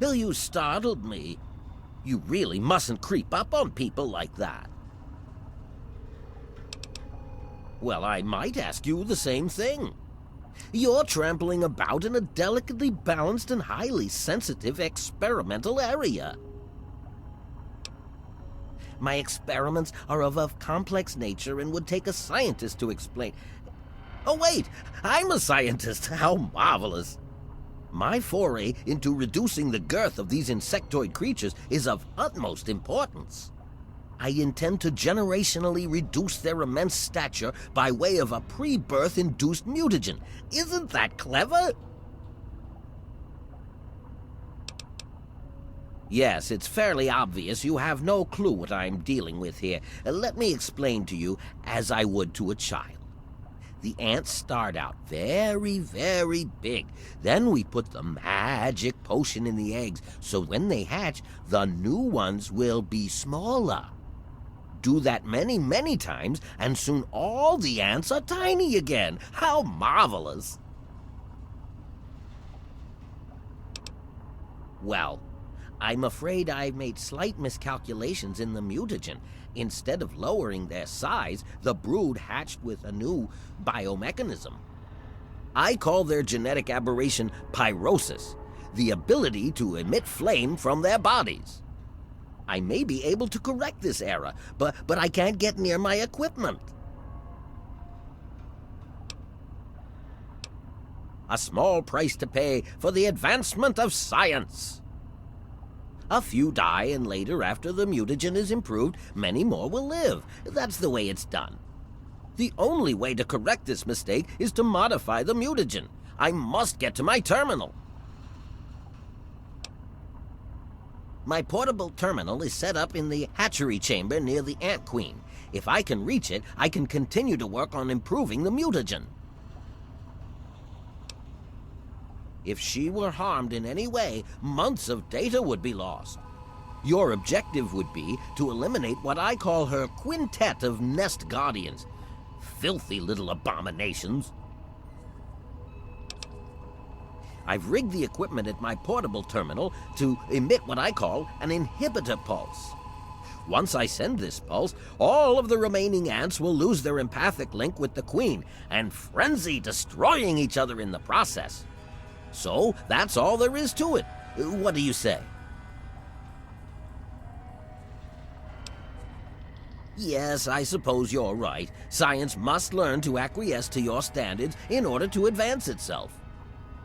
You startled me. You really mustn't creep up on people like that. Well, I might ask you the same thing. You're trampling about in a delicately balanced and highly sensitive experimental area. My experiments are of a complex nature and would take a scientist to explain. Oh wait, I'm a scientist. How marvelous. My foray into reducing the girth of these insectoid creatures is of utmost importance. I intend to generationally reduce their immense stature by way of a pre-birth induced mutagen. Isn't that clever? Yes, it's fairly obvious you have no clue what I'm dealing with here. Let me explain to you as I would to a child. The ants start out very, very big. Then we put the magic potion in the eggs, so when they hatch, the new ones will be smaller. Do that many, many times, and soon all the ants are tiny again. How marvelous! Well, I'm afraid I've made slight miscalculations in the mutagen. Instead of lowering their size, the brood hatched with a new biomechanism. I call their genetic aberration pyrosis, the ability to emit flame from their bodies. I may be able to correct this error, but I can't get near my equipment. A small price to pay for the advancement of science. A few die, and later, after the mutagen is improved, many more will live. That's the way it's done. The only way to correct this mistake is to modify the mutagen. I must get to my terminal. My portable terminal is set up in the hatchery chamber near the Ant Queen. If I can reach it, I can continue to work on improving the mutagen. If she were harmed in any way, months of data would be lost. Your objective would be to eliminate what I call her quintet of nest guardians. Filthy little abominations. I've rigged the equipment at my portable terminal to emit what I call an inhibitor pulse. Once I send this pulse, all of the remaining ants will lose their empathic link with the queen and frenzy, destroying each other in the process. So, that's all there is to it. What do you say? Yes, I suppose you're right. Science must learn to acquiesce to your standards in order to advance itself.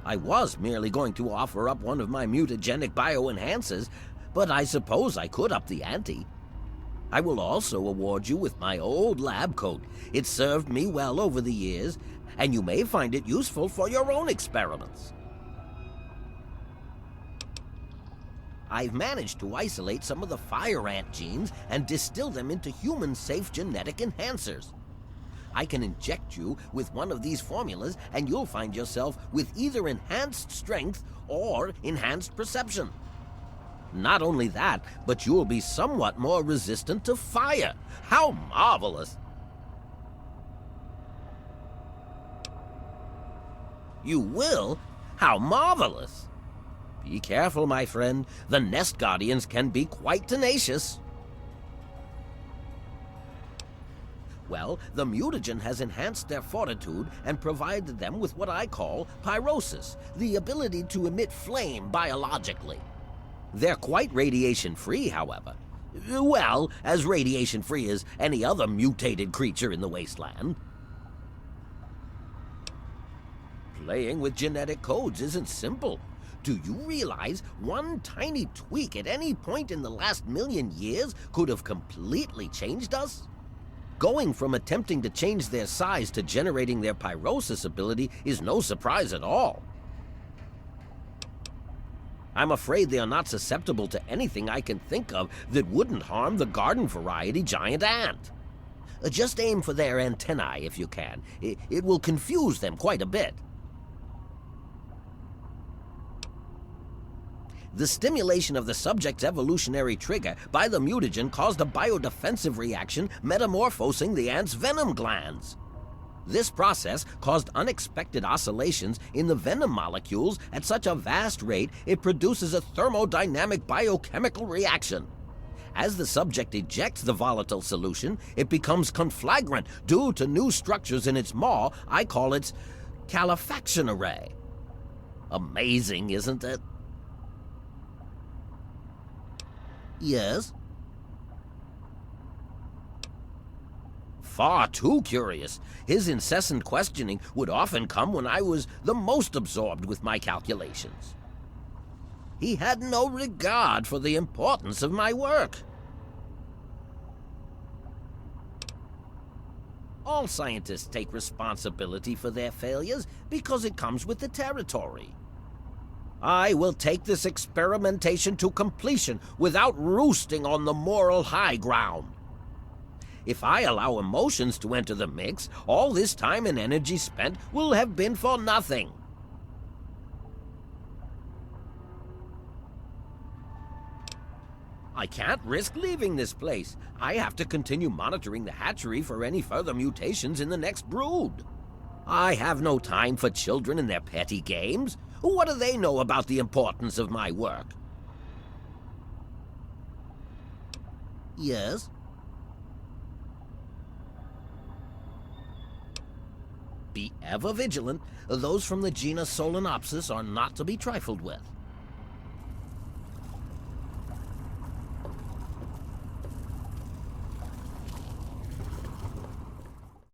I was merely going to offer up one of my mutagenic bioenhancers, but I suppose I could up the ante. I will also award you with my old lab coat. It served me well over the years, and you may find it useful for your own experiments. I've managed to isolate some of the fire ant genes and distill them into human-safe genetic enhancers. I can inject you with one of these formulas and you'll find yourself with either enhanced strength or enhanced perception. Not only that, but you'll be somewhat more resistant to fire. How marvelous! You will? How marvelous! Be careful, my friend. The nest guardians can be quite tenacious. Well, the mutagen has enhanced their fortitude and provided them with what I call pyrosis, the ability to emit flame biologically. They're quite radiation-free, however. Well, as radiation-free as any other mutated creature in the wasteland. Playing with genetic codes isn't simple. Do you realize one tiny tweak at any point in the last million years could have completely changed us? Going from attempting to change their size to generating their pyrosis ability is no surprise at all. I'm afraid they are not susceptible to anything I can think of that wouldn't harm the garden variety giant ant. Just aim for their antennae if you can. It will confuse them quite a bit. The stimulation of the subject's evolutionary trigger by the mutagen caused a biodefensive reaction metamorphosing the ant's venom glands. This process caused unexpected oscillations in the venom molecules at such a vast rate it produces a thermodynamic biochemical reaction. As the subject ejects the volatile solution, it becomes conflagrant due to new structures in its maw. I call its calefaction array. Amazing, isn't it? Yes? Far too curious. His incessant questioning would often come when I was the most absorbed with my calculations. He had no regard for the importance of my work. All scientists take responsibility for their failures because it comes with the territory. I will take this experimentation to completion without roosting on the moral high ground. If I allow emotions to enter the mix, all this time and energy spent will have been for nothing. I can't risk leaving this place. I have to continue monitoring the hatchery for any further mutations in the next brood. I have no time for children and their petty games. What do they know about the importance of my work? Yes? Be ever vigilant. Those from the genus Solenopsis are not to be trifled with.